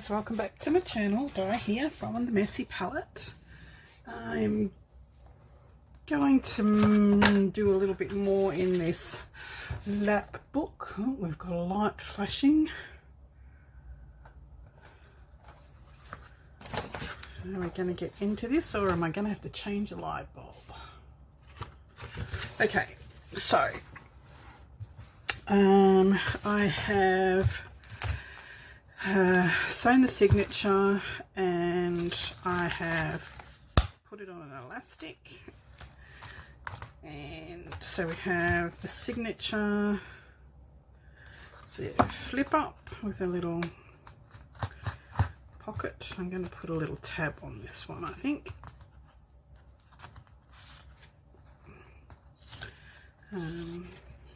guys, welcome back to my channel. Di here from the Messy Palette. I'm going to do a little bit more in this lap book. Oh, we've got a light flashing. Are we going to get into this, or am I going to have to change a light bulb? Okay, so I have sewn the signature and I have put it on an elastic, and so we have the signature, the flip up with a little pocket. I'm going to put a little tab on this one, I think.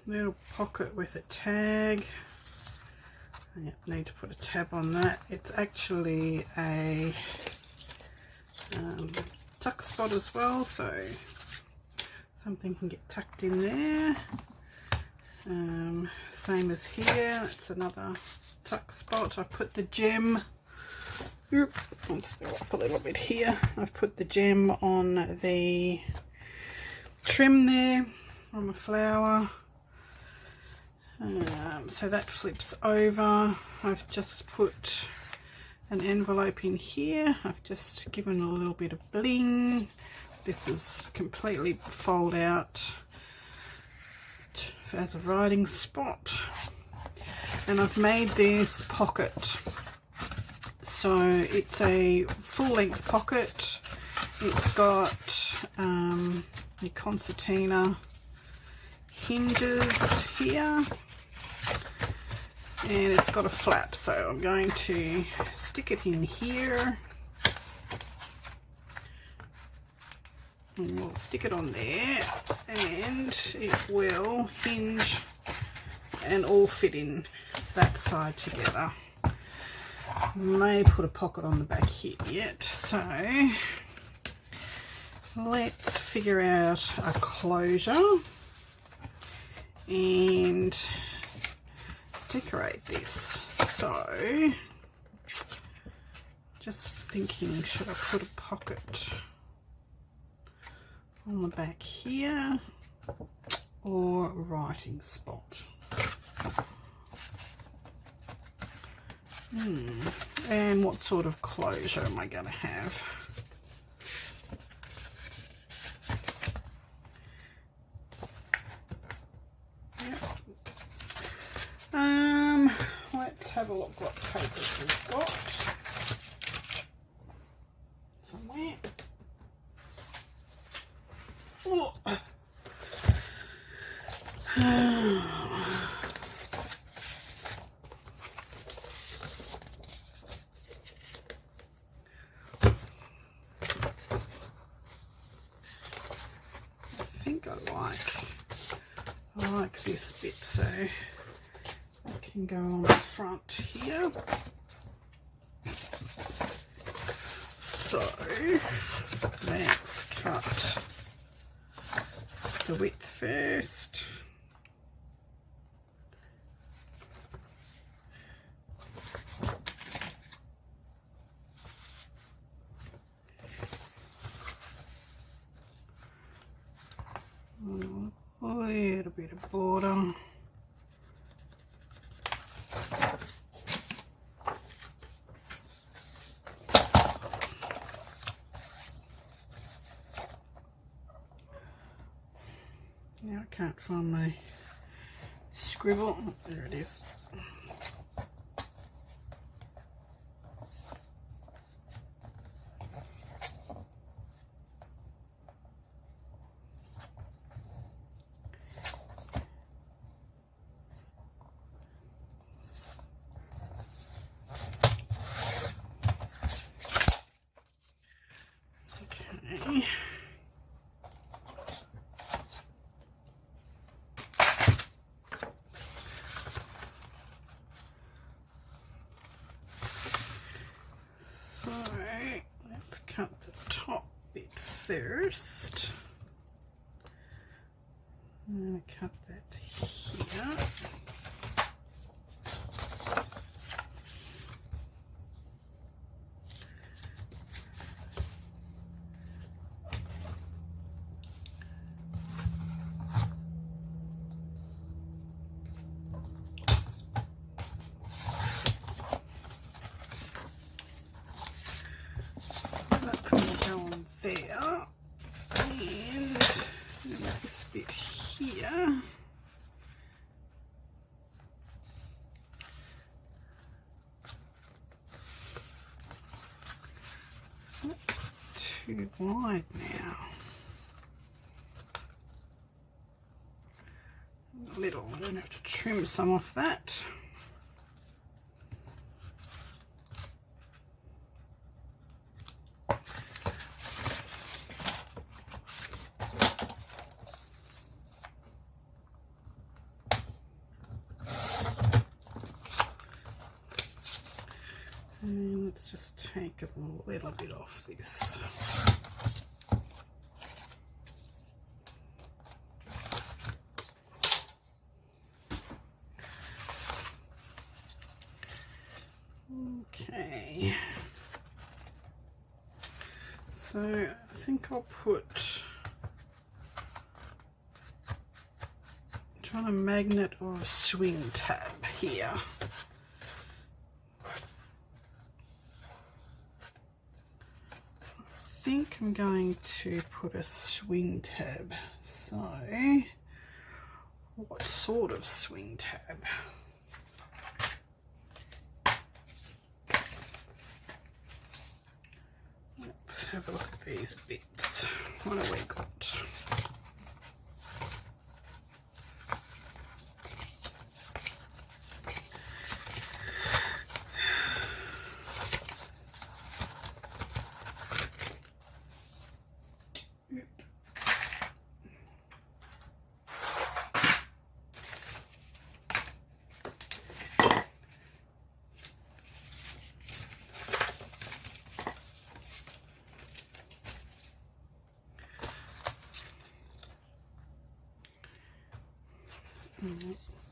Little pocket with a tag. Yep, need to put a tab on that. It's actually a tuck spot as well, so something can get tucked in there. Same as here, that's another tuck spot. I've put the gem, let's go up a little bit here. I've put the gem on the trim there on the flower. So that flips over. I've just put an envelope in here. I've just given a little bit of bling. This is completely fold out as a writing spot. And I've made this pocket. So it's a full length pocket. It's got the concertina hinges here, and it's got a flap, so I'm going to stick it in here and we'll stick it on there, and it will hinge and all fit in that side together. May put a pocket on the back here yet, so let's figure out a closure and decorate this. So just thinking, should I put a pocket on the back here or a writing spot? And what sort of closure am I going to have? Let's have a look what papers we've got somewhere. Oh. I think I like this bit, so can go on the front here. So let's cut the width first. A little bit of border. Now I can't find my scribble. Oh, there it is. Okay. Let's cut the top bit first. I'm going to cut that here. too wide now. A little, I'm going to have to trim some off that. And let's just take a little bit off this. Okay, so I think I'll try a magnet or a swing tab here. I think I'm going to put a swing tab. So, what sort of swing tab? Let's have a look at these bits. What have we got?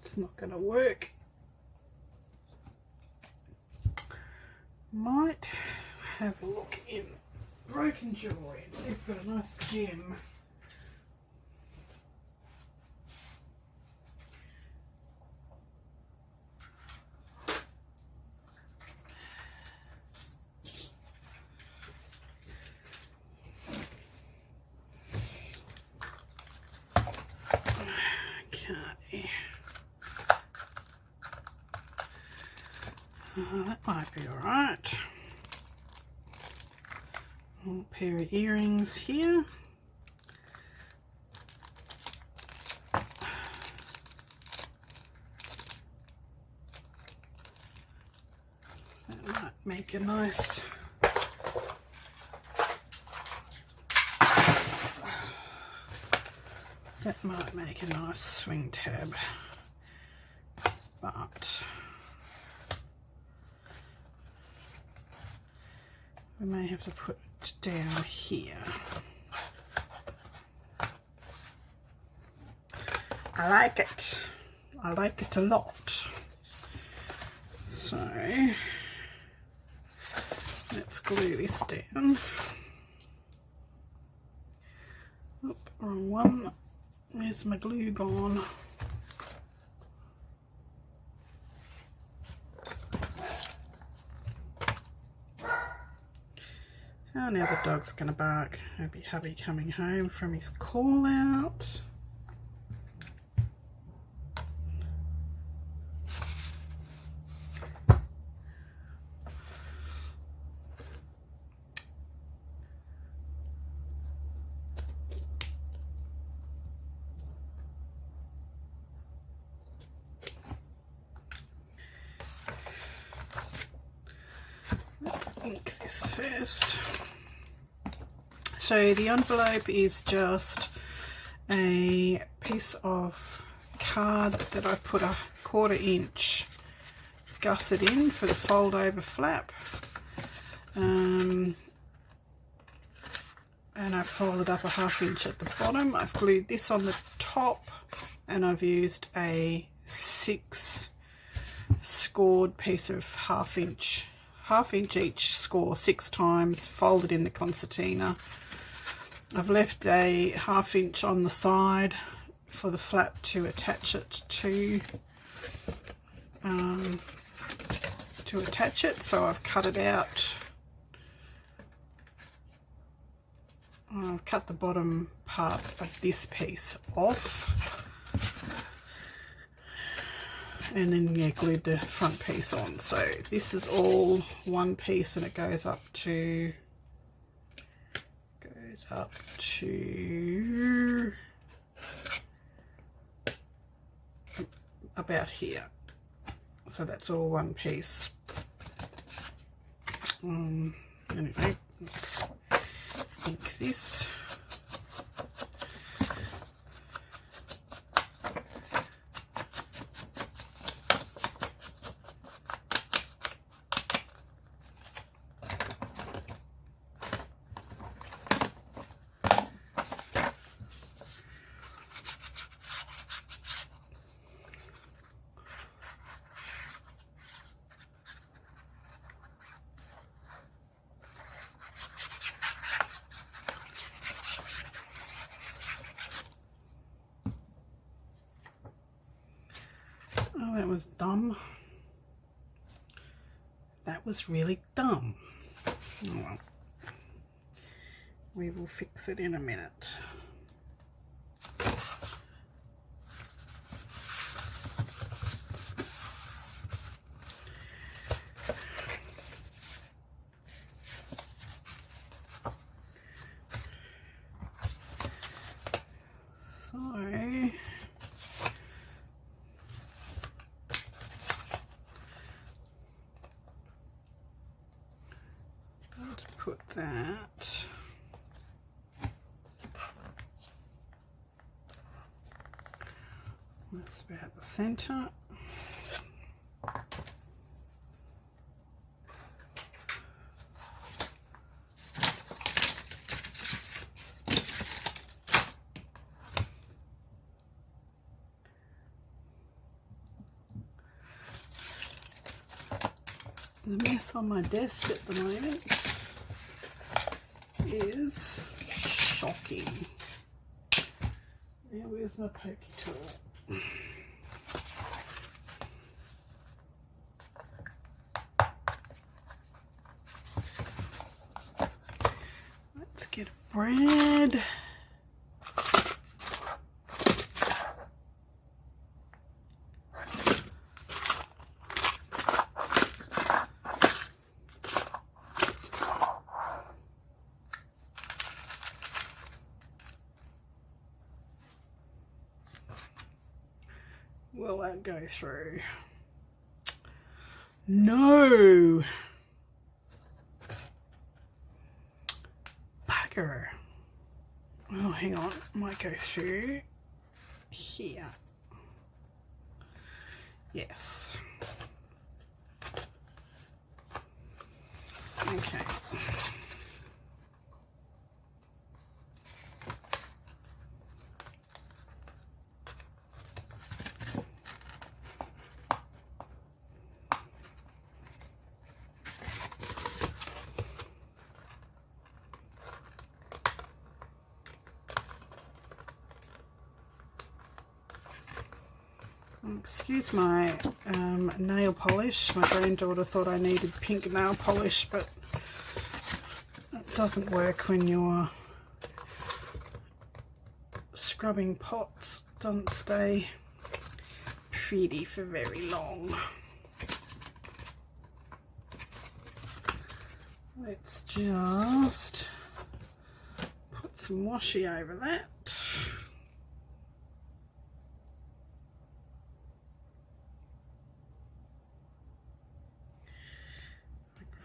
It's not going to work. Might have a look in Broken Jewellery and see if we've got a nice gem. That might be alright. A pair of earrings here. That might make a nice swing tab, but we may have to put it down here. I like it. I like it a lot. So let's glue this down. Oop, wrong one. Where's my glue gone? Oh, now the dog's gonna bark. Maybe hubby coming home from his call out. Let's ink this first. So the envelope is just a piece of card that I put a 1/4 inch gusset in for the fold over flap, and I folded up a 1/2 inch at the bottom. I've glued this on the top, and I've used a 6 scored piece of 1/2 inch each score 6 times, folded in the concertina. I've left a 1/2 inch on the side for the flap to attach it to so I've cut it out. I've cut the bottom part of this piece off, and then glued the front piece on. So this is all one piece, and it goes up to up to about here. So that's all one piece. Anyway, let's ink this. Oh, that was dumb. That was really dumb. Oh, well. We will fix it in a minute. Put that that's about the center. The mess on my desk at the moment is shocking. Now where's my pokey tool? Let's get a bread. Will that go through? No! Bugger. Oh, hang on. Might go through here. Yes. Okay. Excuse my nail polish. My granddaughter thought I needed pink nail polish, but it doesn't work when you're scrubbing pots. It doesn't stay pretty for very long. Let's just put some washi over that.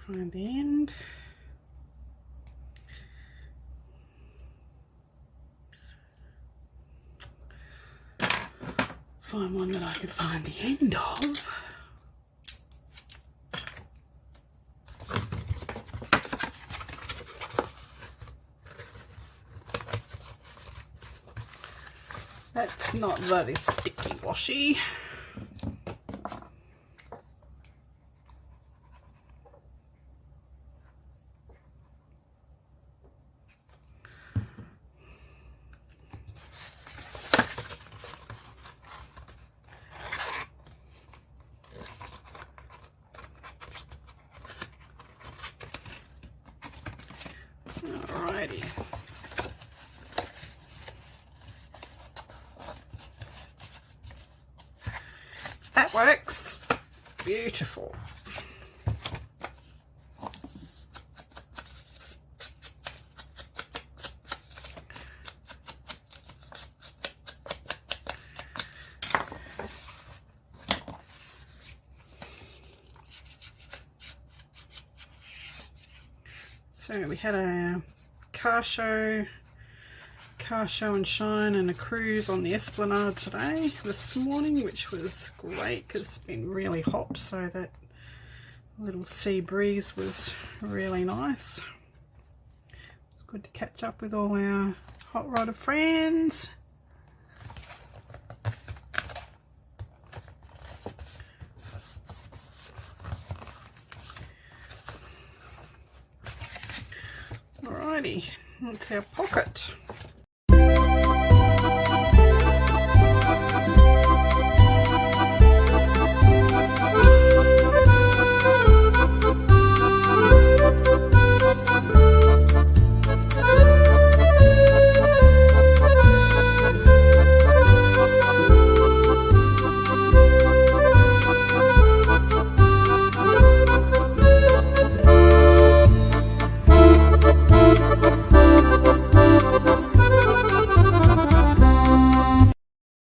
Find the end. Find one that I can find the end of. That's not very sticky washi. Alrighty. That works. Beautiful. So we had a car show and shine and a cruise on the Esplanade this morning, which was great because it's been really hot, so that little sea breeze was really nice. It's good to catch up with all our hot rodder friends. Alrighty, that's our pocket.